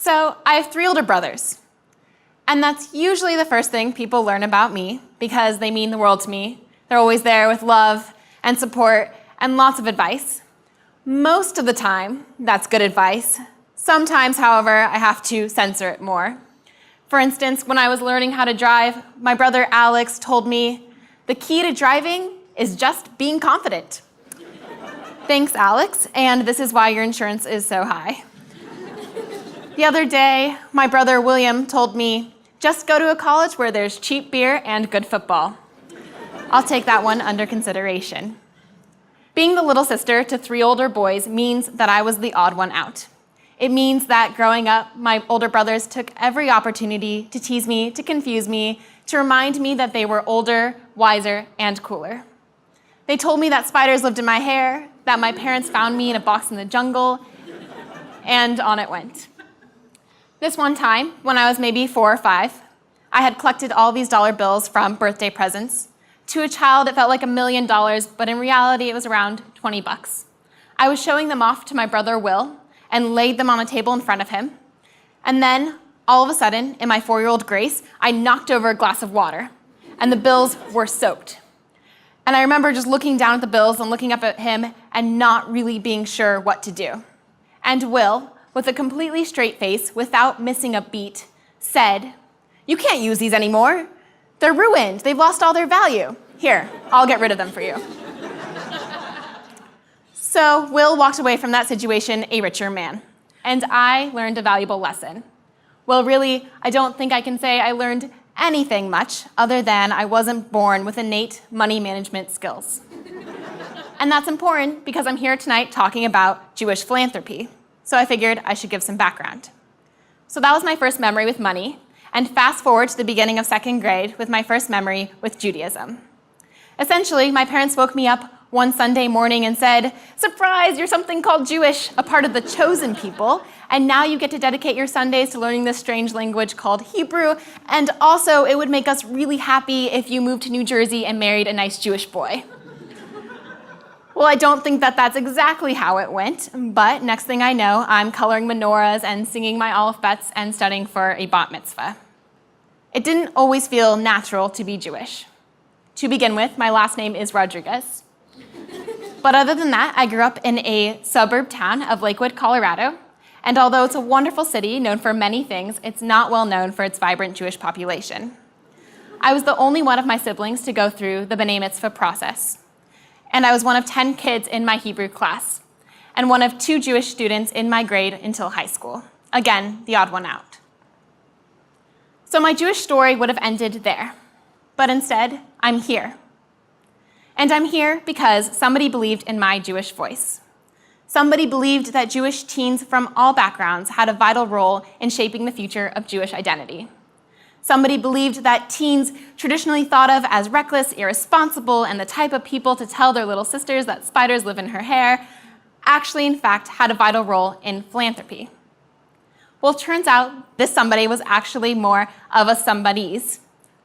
So I have 3 older brothers, and that's usually the first thing people learn about me because they mean the world to me. They're always there with love and support and lots of advice. Most of the time, that's good advice. Sometimes, however, I have to censor it more. For instance, when I was learning how to drive, my brother Alex told me, "The key to driving is just being confident." Thanks, Alex, and this is why your insurance is so high. The other day, my brother William told me, "Just go to a college where there's cheap beer and good football." I'll take that one under consideration. Being the little sister to 3 older boys means that I was the odd one out. It means that growing up, my older brothers took every opportunity to tease me, to confuse me, to remind me that they were older, wiser, and cooler. They told me that spiders lived in my hair, that my parents found me in a box in the jungle, and on it went. This one time, when I was maybe 4 or 5, I had collected all these dollar bills from birthday presents. To a child, it felt like $1 million, but in reality, it was around 20 bucks. I was showing them off to my brother Will and laid them on a table in front of him. And then, all of a sudden, in my 4-year-old Grace, I knocked over a glass of water, and the bills were soaked. And I remember just looking down at the bills and looking up at him and not really being sure what to do. And Will, with a completely straight face, without missing a beat, said, "You can't use these anymore. They're ruined. They've lost all their value. Here, I'll get rid of them for you." So Will walked away from that situation a richer man, and I learned a valuable lesson. Well, really, I don't think I can say I learned anything much other than I wasn't born with innate money management skills. And that's important because I'm here tonight talking about Jewish philanthropy. So I figured I should give some background. So that was my first memory with money, and fast forward to the beginning of 2nd grade with my first memory with Judaism. Essentially, my parents woke me up one Sunday morning and said, "Surprise, you're something called Jewish, a part of the chosen people, and now you get to dedicate your Sundays to learning this strange language called Hebrew, and also it would make us really happy if you moved to New Jersey and married a nice Jewish boy." Well, I don't think that that's exactly how it went, but next thing I know, I'm coloring menorahs and singing my Aleph Bets and studying for a bat mitzvah. It didn't always feel natural to be Jewish. To begin with, my last name is Rodriguez. But other than that, I grew up in a suburb town of Lakewood, Colorado, and although it's a wonderful city known for many things, it's not well known for its vibrant Jewish population. I was the only one of my siblings to go through the B'nai Mitzvah process. And I was one of 10 kids in my Hebrew class, and one of 2 Jewish students in my grade until high school. Again, the odd one out. So my Jewish story would have ended there, but instead, I'm here. And I'm here because somebody believed in my Jewish voice. Somebody believed that Jewish teens from all backgrounds had a vital role in shaping the future of Jewish identity. Somebody believed that teens traditionally thought of as reckless, irresponsible, and the type of people to tell their little sisters that spiders live in her hair actually, in fact, had a vital role in philanthropy. Well, it turns out this somebody was actually more of a somebodies.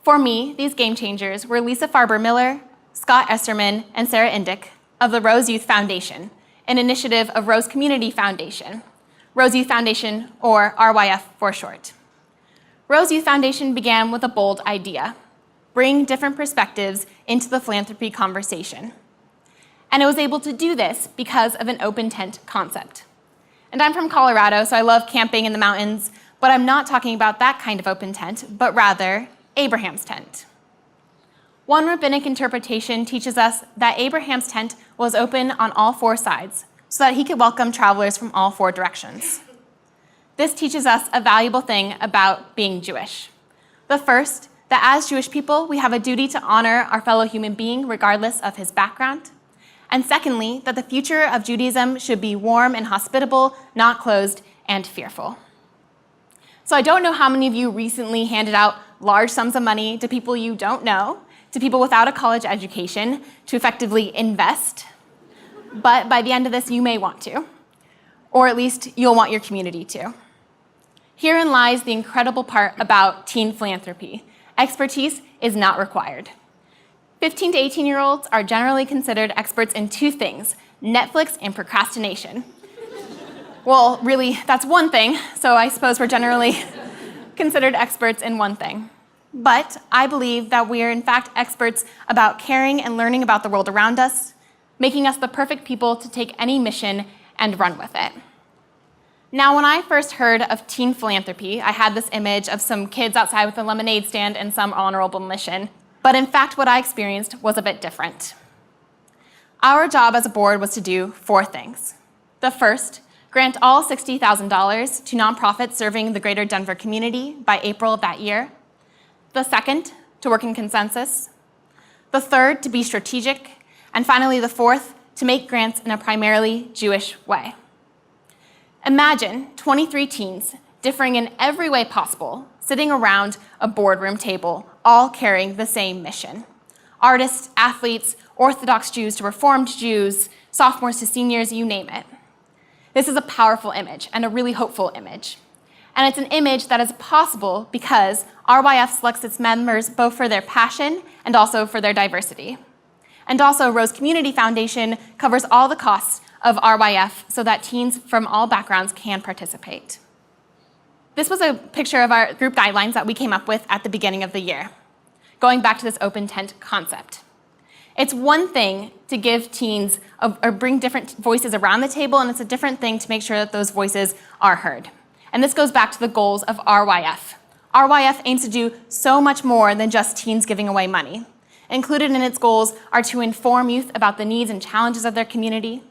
For me, these game changers were Lisa Farber-Miller, Scott Esterman, and Sarah Indick of the Rose Youth Foundation, an initiative of Rose Community Foundation, Rose Youth Foundation, or RYF for short. Rose Youth Foundation began with a bold idea: bring different perspectives into the philanthropy conversation. And it was able to do this because of an open tent concept. And I'm from Colorado, so I love camping in the mountains, but I'm not talking about that kind of open tent, but rather Abraham's tent. One rabbinic interpretation teaches us that Abraham's tent was open on all 4 sides so that he could welcome travelers from all 4 directions. This teaches us a valuable thing about being Jewish. The first, that as Jewish people, we have a duty to honor our fellow human being regardless of his background. And secondly, that the future of Judaism should be warm and hospitable, not closed and fearful. So I don't know how many of you recently handed out large sums of money to people you don't know, to people without a college education, to effectively invest. But by the end of this, you may want to, or at least you'll want your community to. Herein lies the incredible part about teen philanthropy. Expertise is not required. 15 to 18-year-olds are generally considered experts in 2 things: Netflix and procrastination. Well, really, that's one thing, so I suppose we're generally considered experts in one thing. But I believe that we are in fact experts about caring and learning about the world around us, making us the perfect people to take any mission and run with it. Now, when I first heard of teen philanthropy, I had this image of some kids outside with a lemonade stand and some honorable mission. But in fact, what I experienced was a bit different. Our job as a board was to do 4 things. The first, grant all $60,000 to nonprofits serving the greater Denver community by April of that year. The second, to work in consensus. The third, to be strategic. And finally, the fourth, to make grants in a primarily Jewish way. Imagine 23 teens, differing in every way possible, sitting around a boardroom table, all carrying the same mission. Artists, athletes, Orthodox Jews to Reformed Jews, sophomores to seniors, you name it. This is a powerful image and a really hopeful image. And it's an image that is possible because RYF selects its members both for their passion and also for their diversity. And also, Rose Community Foundation covers all the costs of RYF so that teens from all backgrounds can participate. This was a picture of our group guidelines that we came up with at the beginning of the year, going back to this open tent concept. It's one thing to give teens or bring different voices around the table, and it's a different thing to make sure that those voices are heard. And this goes back to the goals of RYF. RYF aims to do so much more than just teens giving away money. Included in its goals are to inform youth about the needs and challenges of their community,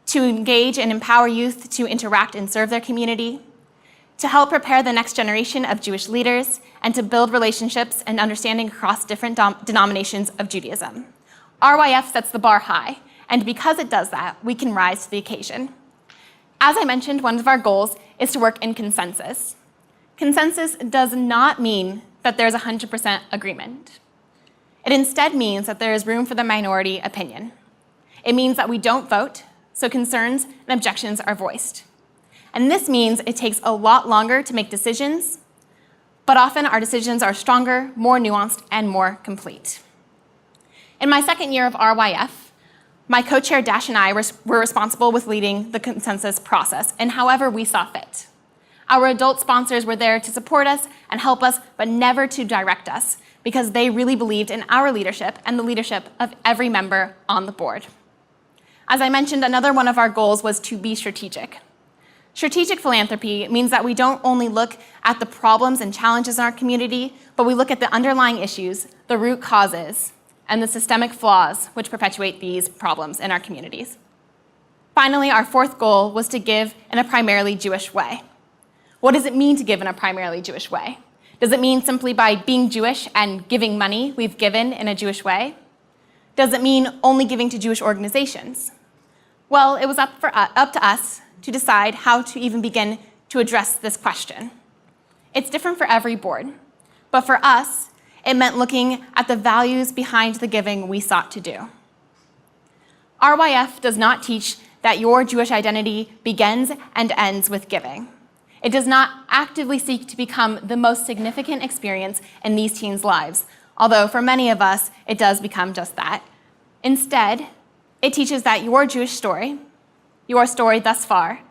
to engage and empower youth to interact and serve their community, to help prepare the next generation of Jewish leaders, and to build relationships and understanding across different denominations of Judaism. RYF sets the bar high, and because it does that, we can rise to the occasion. As I mentioned, one of our goals is to work in consensus. Consensus does not mean that there's 100% agreement. It instead means that there is room for the minority opinion. It means that we don't vote, so concerns and objections are voiced. And this means it takes a lot longer to make decisions, but often our decisions are stronger, more nuanced, and more complete. In my second year of RYF, my co-chair Dash and I were responsible with leading the consensus process in however we saw fit. Our adult sponsors were there to support us and help us, but never to direct us, because they really believed in our leadership and the leadership of every member on the board. As I mentioned, another one of our goals was to be strategic. Strategic philanthropy means that we don't only look at the problems and challenges in our community, but we look at the underlying issues, the root causes, and the systemic flaws which perpetuate these problems in our communities. Finally, our fourth goal was to give in a primarily Jewish way. What does it mean to give in a primarily Jewish way? Does it mean simply by being Jewish and giving money we've given in a Jewish way? Does it mean only giving to Jewish organizations? Well, it was up to us to decide how to even begin to address this question. It's different for every board, but for us, it meant looking at the values behind the giving we sought to do. RYF does not teach that your Jewish identity begins and ends with giving. It does not actively seek to become the most significant experience in these teens' lives, although for many of us, it does become just that. Instead, it teaches that your Jewish story, your story thus far,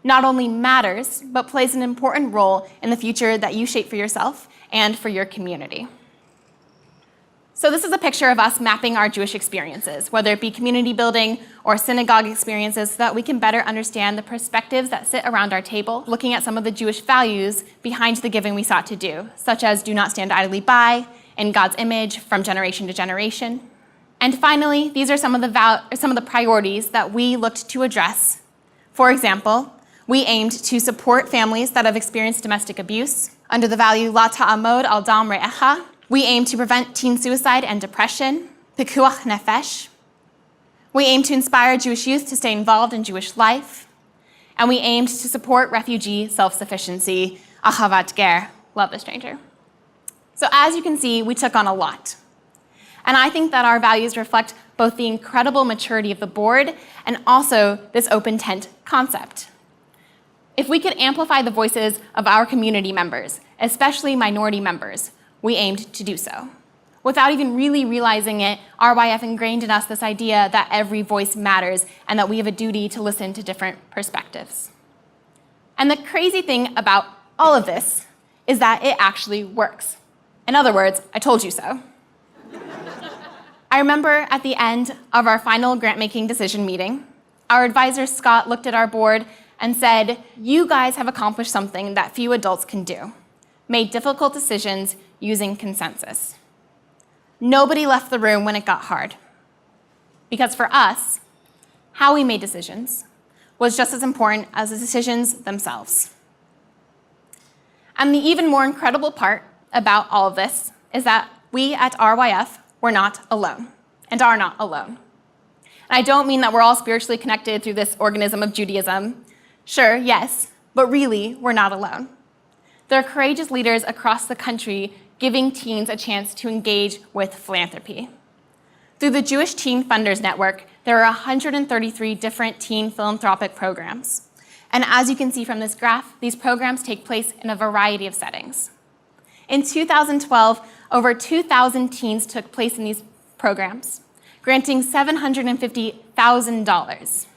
not only matters, but plays an important role in the future that you shape for yourself and for your community. So this is a picture of us mapping our Jewish experiences, whether it be community building or synagogue experiences, so that we can better understand the perspectives that sit around our table, looking at some of the Jewish values behind the giving we sought to do, such as do not stand idly by, in God's image, from generation to generation. And finally, these are some of the priorities that we looked to address. For example, we aimed to support families that have experienced domestic abuse under the value La ta'amod al dam re'echa. We aim to prevent teen suicide and depression, pikuach nefesh. We aim to inspire Jewish youth to stay involved in Jewish life. And we aimed to support refugee self-sufficiency, ahavat ger, love the stranger. So as you can see, we took on a lot. And I think that our values reflect both the incredible maturity of the board and also this open tent concept. If we could amplify the voices of our community members, especially minority members, we aimed to do so. Without even really realizing it, RYF ingrained in us this idea that every voice matters and that we have a duty to listen to different perspectives. And the crazy thing about all of this is that it actually works. In other words, I told you so. I remember at the end of our final grant-making decision meeting, our advisor, Scott, looked at our board and said, "You guys have accomplished something that few adults can do, made difficult decisions using consensus." Nobody left the room when it got hard. Because for us, how we made decisions was just as important as the decisions themselves. And the even more incredible part about all of this is that we at RYF were not alone, and are not alone. And I don't mean that we're all spiritually connected through this organism of Judaism. Sure, yes, but really, we're not alone. There are courageous leaders across the country giving teens a chance to engage with philanthropy. Through the Jewish Teen Funders Network, there are 133 different teen philanthropic programs. And as you can see from this graph, these programs take place in a variety of settings. In 2012, over 2,000 teens took place in these programs, granting $750,000.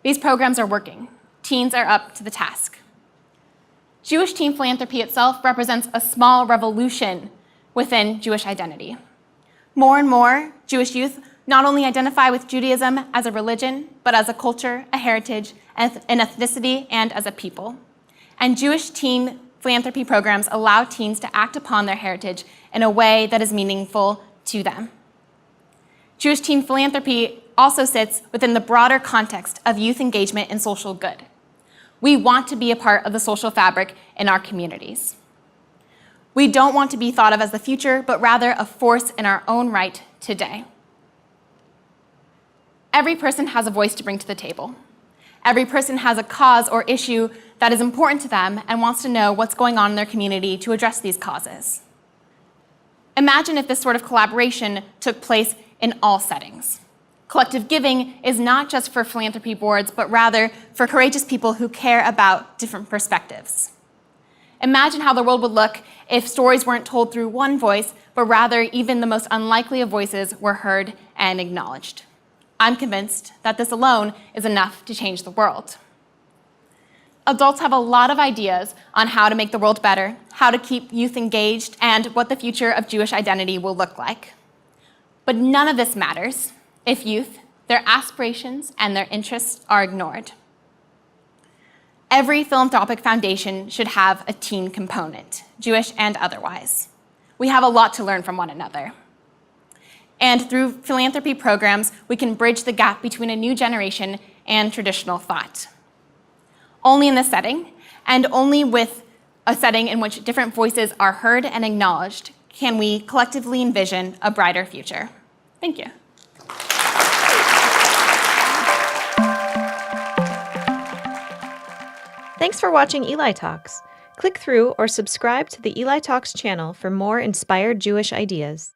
These programs are working. Teens are up to the task. Jewish teen philanthropy itself represents a small revolution within Jewish identity. More and more Jewish youth not only identify with Judaism as a religion, but as a culture, a heritage, an ethnicity, and as a people. And Jewish teen philanthropy programs allow teens to act upon their heritage in a way that is meaningful to them. Jewish teen philanthropy also sits within the broader context of youth engagement in social good. We want to be a part of the social fabric in our communities. We don't want to be thought of as the future, but rather a force in our own right today. Every person has a voice to bring to the table. Every person has a cause or issue that is important to them and wants to know what's going on in their community to address these causes. Imagine if this sort of collaboration took place in all settings. Collective giving is not just for philanthropy boards, but rather for courageous people who care about different perspectives. Imagine how the world would look if stories weren't told through one voice, but rather even the most unlikely of voices were heard and acknowledged. I'm convinced that this alone is enough to change the world. Adults have a lot of ideas on how to make the world better, how to keep youth engaged, and what the future of Jewish identity will look like. But none of this matters if youth, their aspirations, and their interests are ignored. Every philanthropic foundation should have a teen component, Jewish and otherwise. We have a lot to learn from one another. And through philanthropy programs, we can bridge the gap between a new generation and traditional thought. Only in this setting, and only with a setting in which different voices are heard and acknowledged, can we collectively envision a brighter future. Thank you. Thanks for watching Eli Talks. Click through or subscribe to the Eli Talks channel for more inspired Jewish ideas.